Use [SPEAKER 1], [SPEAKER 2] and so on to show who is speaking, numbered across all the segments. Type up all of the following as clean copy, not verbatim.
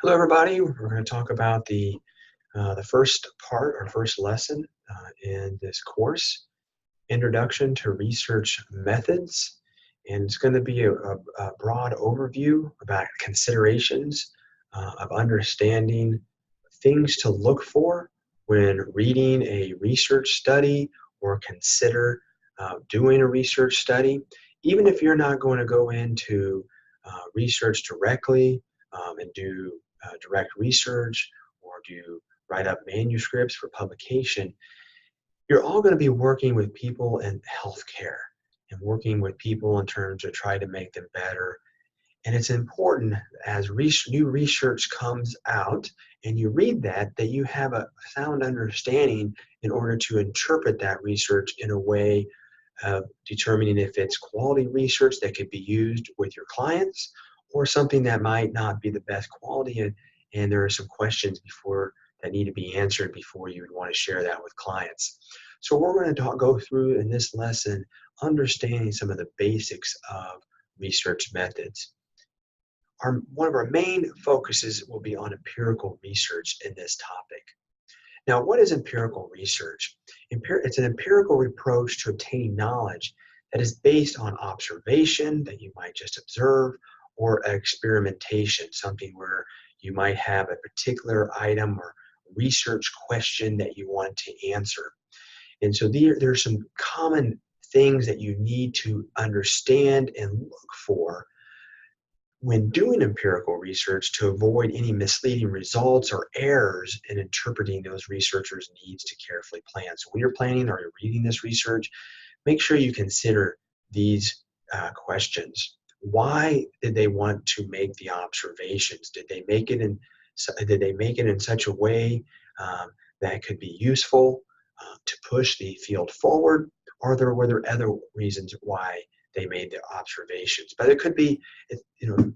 [SPEAKER 1] Hello, everybody. We're going to talk about the first part or first lesson in this course, Introduction to Research Methods. And it's going to be a broad overview about considerations of understanding things to look for when reading a research study or consider doing a research study. Even if you're not going to go into research directly and do direct research or do write up manuscripts for publication, you're all going to be working with people in healthcare and working with people in terms of trying to make them better. And it's important as new research comes out and you read that you have a sound understanding in order to interpret that research in a way of determining if it's quality research that could be used with your clients or something that might not be the best quality. And there are some questions that need to be answered before you would want to share that with clients. So we're going to go through in this lesson understanding some of the basics of research methods. One of our main focuses will be on empirical research in this topic. Now, what is empirical research? It's an empirical approach to obtaining knowledge that is based on observation that you might just observe or experimentation, something where you might have a particular item or research question that you want to answer. And so there are some common things that you need to understand and look for when doing empirical research to avoid any misleading results or errors in interpreting those researchers' needs to carefully plan. So when you're planning or you're reading this research, make sure you consider these questions. Why did they want to make the observations? Did they make it in such a way that could be useful to push the field forward? Or were there other reasons why they made the observations? But it could be,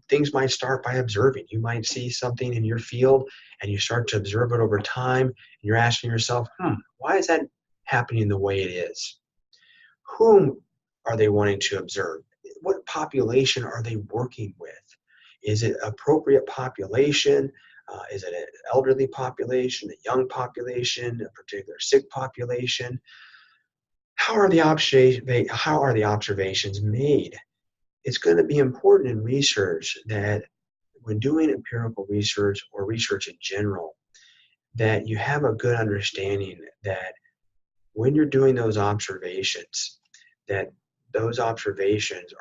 [SPEAKER 1] things might start by observing. You might see something in your field and you start to observe it over time and you're asking yourself, why is that happening the way it is? Whom are they wanting to observe? What population are they working with? Is it appropriate population? Is it an elderly population, a young population, a particular sick population? How are the observations made? It's going to be important in research that when doing empirical research or research in general, that you have a good understanding that when you're doing those observations, that those observations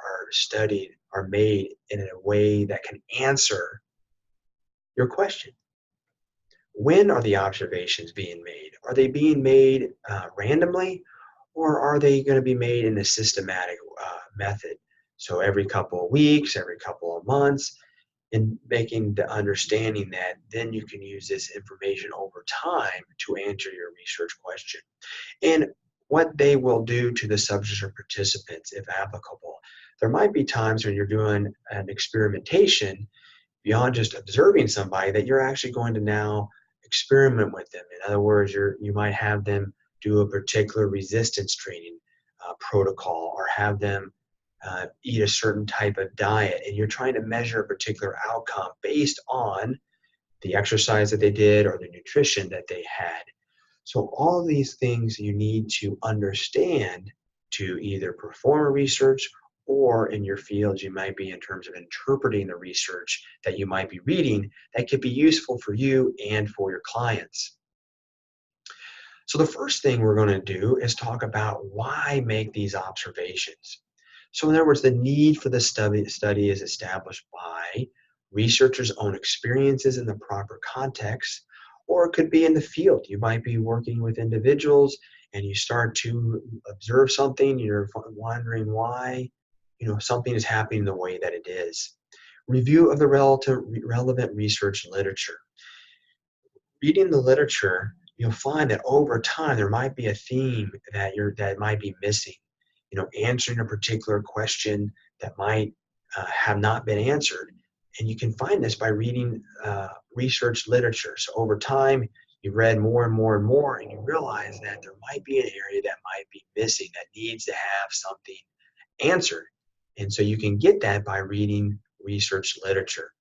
[SPEAKER 1] are made in a way that can answer your question. When are the observations being made? Are they being made randomly, or are they going to be made in a systematic method? So every couple of weeks, every couple of months, and making the understanding that then you can use this information over time to answer your research question. And what they will do to the subjects or participants, if applicable. There might be times when you're doing an experimentation beyond just observing somebody that you're actually going to now experiment with them. In other words, you might have them do a particular resistance training protocol or have them eat a certain type of diet, and you're trying to measure a particular outcome based on the exercise that they did or the nutrition that they had. So all of these things you need to understand to either perform a research or in your field you might be in terms of interpreting the research that you might be reading that could be useful for you and for your clients. So the first thing we're going to do is talk about why make these observations. So in other words, the need for the study is established by researchers' own experiences in the proper context, or it could be in the field. You might be working with individuals and you start to observe something, you're wondering why something is happening the way that it is. Review of the relevant research literature. Reading the literature, you'll find that over time there might be a theme that might be missing. Answering a particular question that might have not been answered. And you can find this by reading research literature. So over time, you read more and more and more, and you realize that there might be an area that might be missing that needs to have something answered. And so you can get that by reading research literature.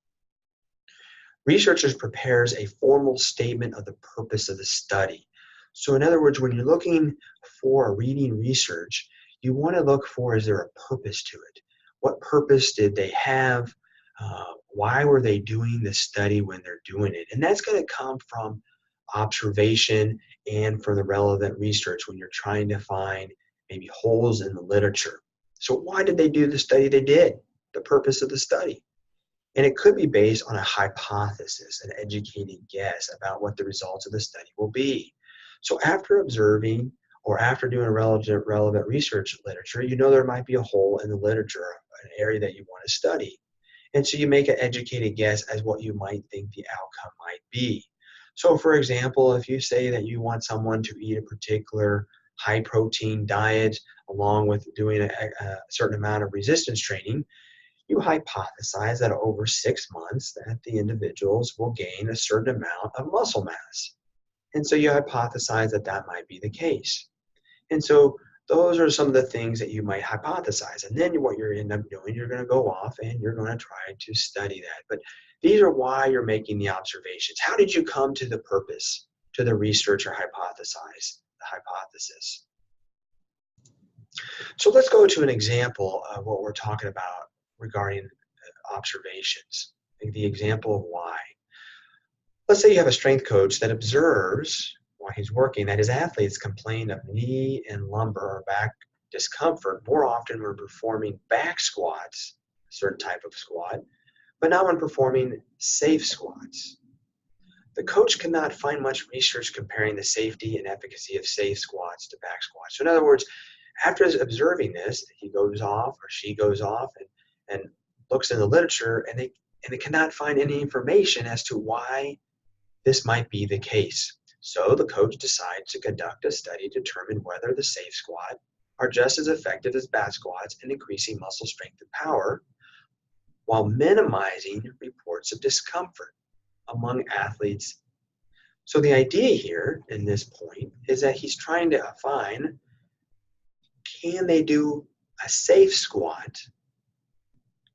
[SPEAKER 1] Researchers prepares a formal statement of the purpose of the study. So in other words, when you're looking for reading research, you want to look for, is there a purpose to it? What purpose did they have? Why were they doing this study when they're doing it? And that's going to come from observation and from the relevant research when you're trying to find maybe holes in the literature. So why did they do the study they did? The purpose of the study. And it could be based on a hypothesis, an educated guess about what the results of the study will be. So after observing or after doing relevant research literature, you know there might be a hole in the literature, an area that you want to study. And so you make an educated guess as what you might think the outcome might be. So for example, if you say that you want someone to eat a particular high protein diet along with doing a certain amount of resistance training, you hypothesize that over 6 months that the individuals will gain a certain amount of muscle mass. And so you hypothesize that that might be the case. And so those are some of the things that you might hypothesize. And then what you're end up doing, you're going to go off and you're going to try to study that. But these are why you're making the observations. How did you come to the purpose, to the research or hypothesize, the hypothesis? So let's go to an example of what we're talking about regarding observations. The example of why. Let's say you have a strength coach that observes while he's working that his athletes complain of knee and lumbar or back discomfort more often when performing back squats, a certain type of squat, but not when performing safe squats. The coach cannot find much research comparing the safety and efficacy of safe squats to back squats. So in other words, after observing this, he goes off or she goes off and looks in the literature, and they cannot find any information as to why this might be the case. So the coach decides to conduct a study to determine whether the safe squat are just as effective as back squats in increasing muscle strength and power while minimizing reports of discomfort among athletes. So the idea here in this point is that he's trying to find, can they do a safe squat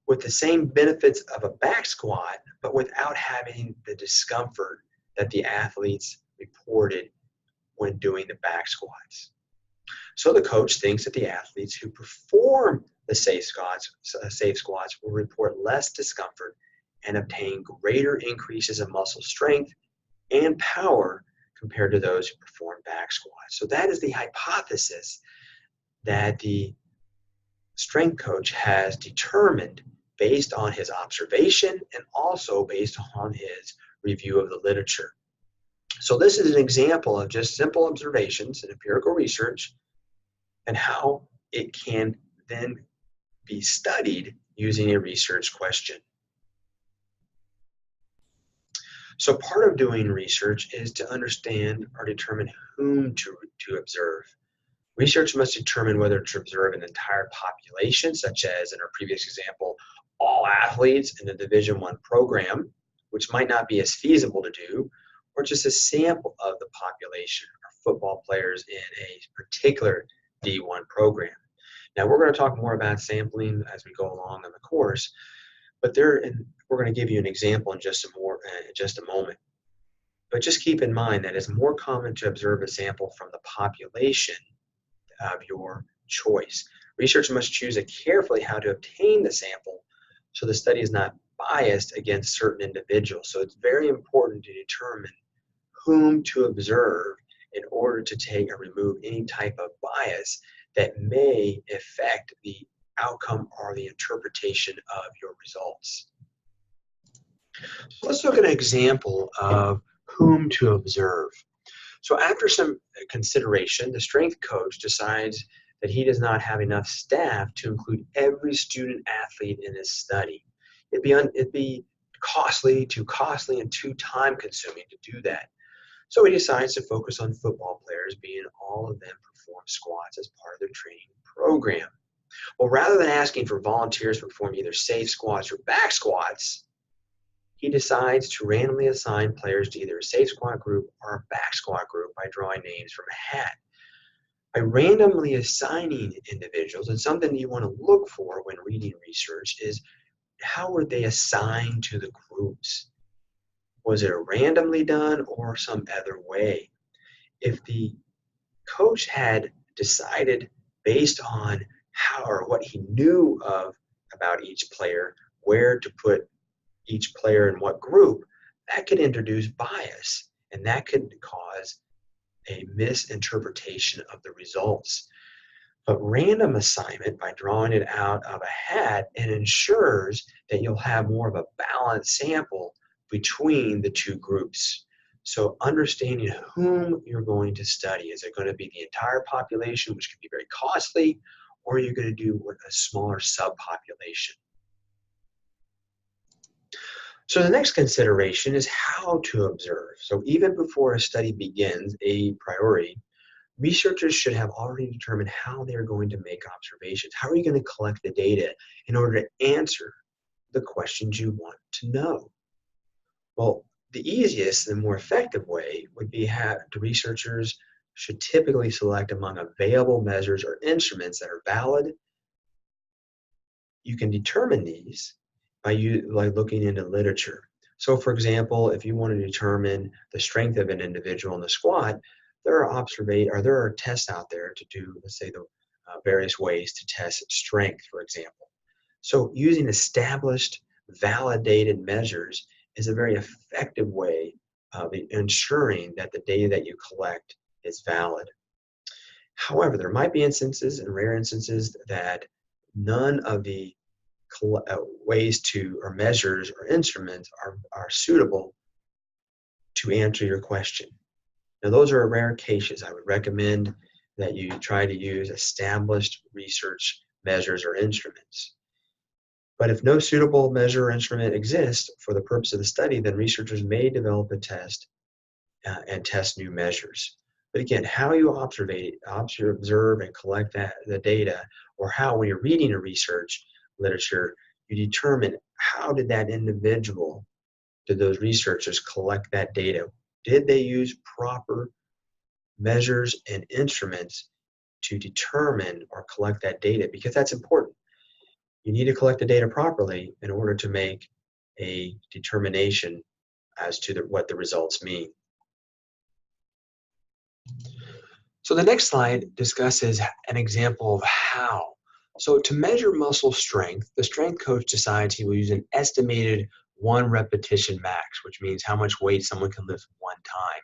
[SPEAKER 1] with the same benefits of a back squat, but without having the discomfort that the athletes reported when doing the back squats. So the coach thinks that the athletes who perform the safe squats will report less discomfort and obtain greater increases in muscle strength and power compared to those who perform back squats. So that is the hypothesis that the strength coach has determined based on his observation and also based on his review of the literature. So this is an example of just simple observations and empirical research and how it can then be studied using a research question. So part of doing research is to understand or determine whom to observe. Research must determine whether to observe an entire population, such as in our previous example, all athletes in the Division I program, which might not be as feasible to do, or just a sample of the population or football players in a particular D1 program. Now, we're going to talk more about sampling as we go along in the course, but we're going to give you an example in just a moment. But just keep in mind that it's more common to observe a sample from the population of your choice. Research must choose carefully how to obtain the sample so the study is not biased against certain individuals. So it's very important to determine whom to observe in order to take or remove any type of bias that may affect the outcome or the interpretation of your results. So let's look at an example of whom to observe. So after some consideration, the strength coach decides that he does not have enough staff to include every student athlete in his study. It'd be too costly and too time consuming to do that. So he decides to focus on football players, being all of them perform squats as part of their training program. Well, rather than asking for volunteers to perform either safe squats or back squats, he decides to randomly assign players to either a safe squat group or a back squat group by drawing names from a hat. By randomly assigning individuals, and something you want to look for when reading research is how were they assigned to the groups? Was it randomly done or some other way? If the coach had decided based on how or what he knew of about each player, where to put each player in what group, that could introduce bias and that could cause a misinterpretation of the results. But random assignment, by drawing it out of a hat, it ensures that you'll have more of a balanced sample between the two groups. So understanding whom you're going to study. Is it going to be the entire population, which can be very costly, or are you going to do a smaller subpopulation? So the next consideration is how to observe. So even before a study begins, a priority, researchers should have already determined how they're going to make observations. How are you going to collect the data in order to answer the questions you want to know? Well, the easiest and more effective way would be the researchers should typically select among available measures or instruments that are valid. You can determine these by looking into literature. So for example, if you want to determine the strength of an individual in the squat, there are tests out there to do, let's say, the various ways to test strength, for example. So using established, validated measures is a very effective way of ensuring that the data that you collect is valid. However, there might be instances, and rare instances, that none of the ways to, or measures, or instruments are suitable to answer your question. Now, those are rare cases. I would recommend that you try to use established research measures or instruments. But if no suitable measure or instrument exists for the purpose of the study, then researchers may develop a test and test new measures. But again, how you observe and collect the data, or how when you're reading a research literature, you determine how did those researchers collect that data? Did they use proper measures and instruments to determine or collect that data? Because that's important. You need to collect the data properly in order to make a determination as to what the results mean. So the next slide discusses an example of how. So to measure muscle strength, the strength coach decides he will use an estimated 1 repetition max, which means how much weight someone can lift one time,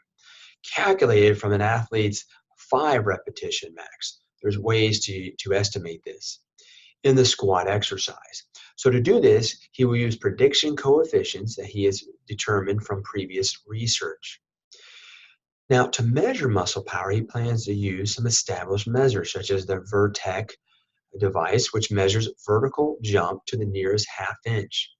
[SPEAKER 1] calculated from an athlete's 5 repetition max. There's ways to estimate this in the squat exercise. So to do this, he will use prediction coefficients that he has determined from previous research. Now, to measure muscle power, he plans to use some established measures, such as the Vertec device, which measures vertical jump to the nearest half inch.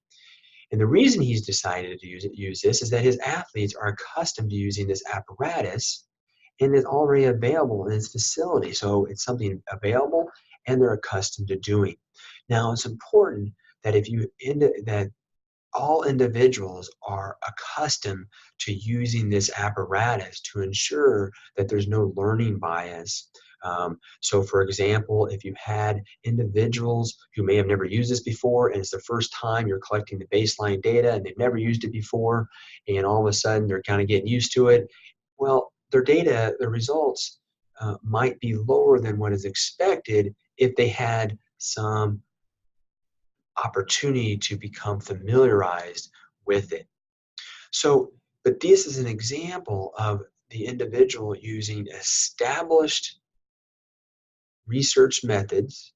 [SPEAKER 1] And the reason he's decided to use this is that his athletes are accustomed to using this apparatus and it's already available in his facility. So it's something available and they're accustomed to doing. Now, it's important that that all individuals are accustomed to using this apparatus to ensure that there's no learning bias. So for example, if you had individuals who may have never used this before and it's the first time you're collecting the baseline data and they've never used it before and all of a sudden they're kind of getting used to it, well, their results might be lower than what is expected if they had some opportunity to become familiarized with it. So, but this is an example of the individual using established research methods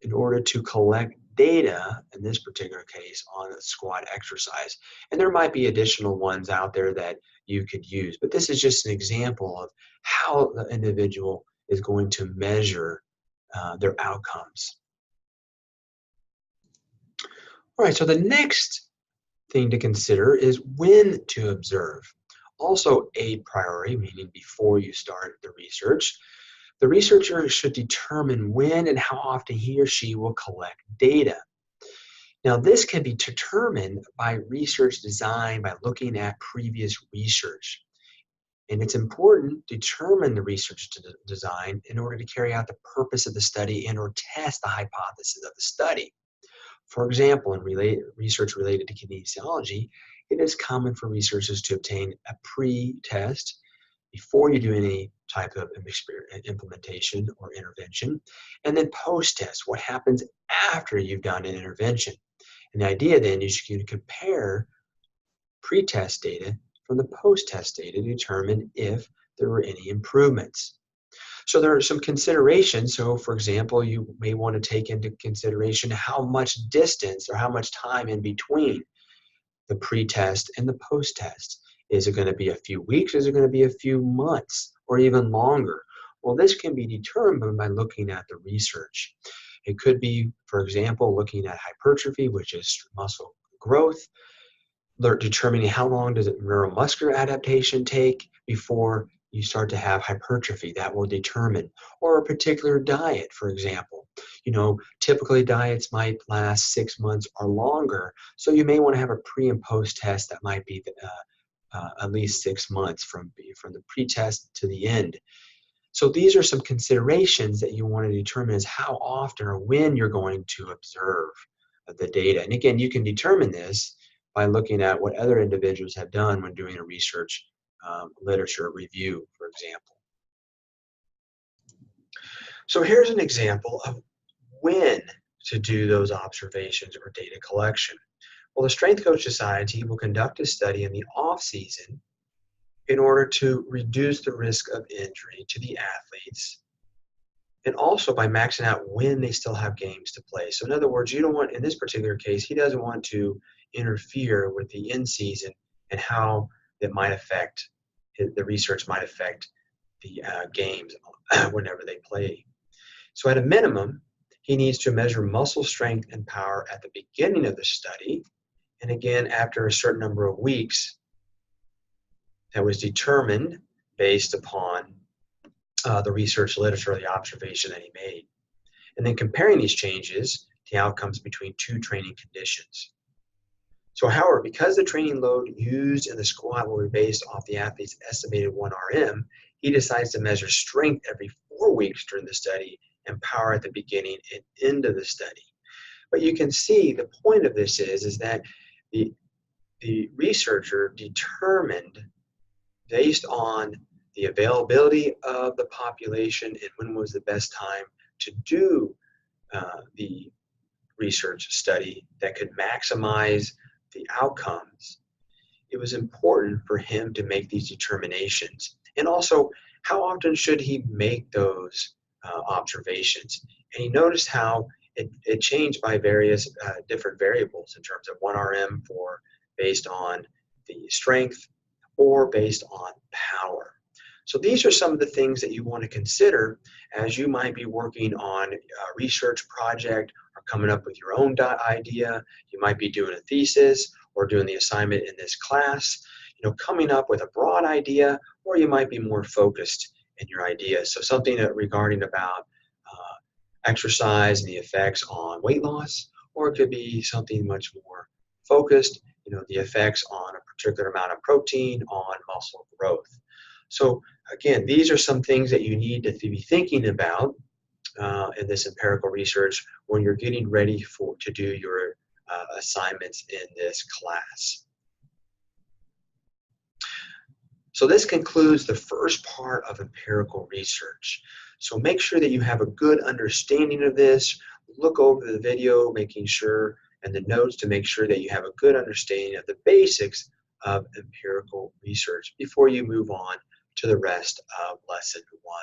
[SPEAKER 1] in order to collect data, in this particular case, on a squat exercise. And there might be additional ones out there that you could use, but this is just an example of how the individual is going to measure their outcomes. All right, so the next thing to consider is when to observe. Also a priority, meaning before you start the research. The researcher should determine when and how often he or she will collect data. Now, this can be determined by research design by looking at previous research. And it's important to determine the research design in order to carry out the purpose of the study and or test the hypothesis of the study. For example, in research related to kinesiology, it is common for researchers to obtain a pre-test before you do any type of implementation or intervention, and then post-test, what happens after you've done an intervention. And the idea then is you can compare pre-test data from the post-test data to determine if there were any improvements. So there are some considerations. So for example, you may want to take into consideration how much distance or how much time in between the pre-test and the post-test. Is it going to be a few weeks? Is it going to be a few months or even longer? Well, this can be determined by looking at the research. It could be, for example, looking at hypertrophy, which is muscle growth, determining how long does neuromuscular adaptation take before you start to have hypertrophy. That will determine, or a particular diet, for example. Typically diets might last 6 months or longer, so you may want to have a pre and post test that might be at least 6 months from the pre-test to the end. So these are some considerations that you want to determine is how often or when you're going to observe the data. And again, you can determine this by looking at what other individuals have done when doing a research literature review, for example. So here's an example of when to do those observations or data collection. Well, the Strength Coach Society will conduct a study in the off-season in order to reduce the risk of injury to the athletes, and also by maxing out when they still have games to play. So in other words, you don't want, in this particular case, he doesn't want to interfere with the in-season and how it might affect, the research might affect the games whenever they play. So at a minimum, he needs to measure muscle strength and power at the beginning of the study, and again after a certain number of weeks that was determined based upon the research literature or the observation that he made. And then comparing these changes to outcomes between two training conditions. So however, because the training load used in the squat will be based off the athlete's estimated 1RM, he decides to measure strength every 4 weeks during the study and power at the beginning and end of the study. But you can see the point of this is that the researcher determined based on the availability of the population and when was the best time to do the research study that could maximize the outcomes. It was important for him to make these determinations. And also, how often should he make those observations? And he noticed how it changed by various different variables in terms of 1RM based on the strength or based on power. So these are some of the things that you want to consider as you might be working on a research project or coming up with your own idea. You might be doing a thesis or doing the assignment in this class, coming up with a broad idea, or you might be more focused in your ideas. So something regarding about exercise and the effects on weight loss, or it could be something much more focused, the effects on a particular amount of protein on muscle growth. So again, these are some things that you need to be thinking about in this empirical research when you're getting ready to do your assignments in this class. So this concludes the first part of empirical research. So make sure that you have a good understanding of this. Look over the video, making sure, and the notes to make sure that you have a good understanding of the basics of empirical research before you move on to the rest of lesson 1.